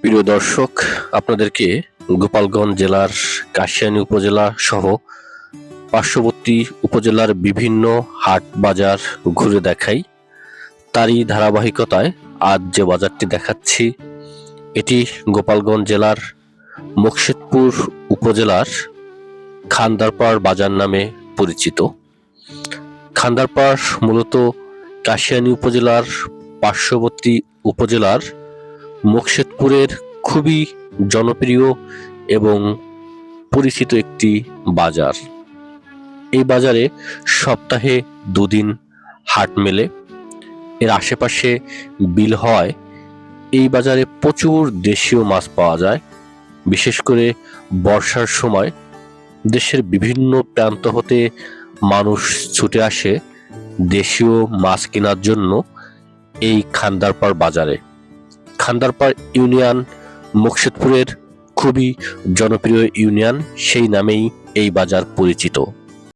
প্রিয় দর্শক, আপনাদেরকে গোপালগঞ্জ জেলার কাশিয়ানী উপজেলা সহ পার্শ্ববর্তী উপজেলার বিভিন্ন হাট বাজার ঘুরে দেখাই। তারই ধারাবাহিকতায় আজ যে বাজারটি দেখাচ্ছি এটি গোপালগঞ্জ জেলার মুকশেদপুর উপজেলার খান্দারপাড় বাজার নামে পরিচিত। খান্দারপাড় মূলত কাশিয়ানী উপজেলার পার্শ্ববর্তী উপজেলার মুকশেদপুরের খুবই জনপ্রিয় এবং পরিচিত একটি বাজার। এই বাজারে সপ্তাহে দুদিন হাট মেলে। এর আশেপাশে বিল হয়। এই বাজারে প্রচুর দেশীয় মাছ পাওয়া যায়। বিশেষ করে বর্ষার সময় দেশের বিভিন্ন প্রান্ত হতে মানুষ ছুটে আসে দেশীয় মাছ কেনার জন্য এই খান্দারপাড় বাজারে। খান্দারপাড় ইউনিয়ন মুকশেদপুরের খুবই জনপ্রিয় ইউনিয়ন, সেই নামেই এই বাজার পরিচিত।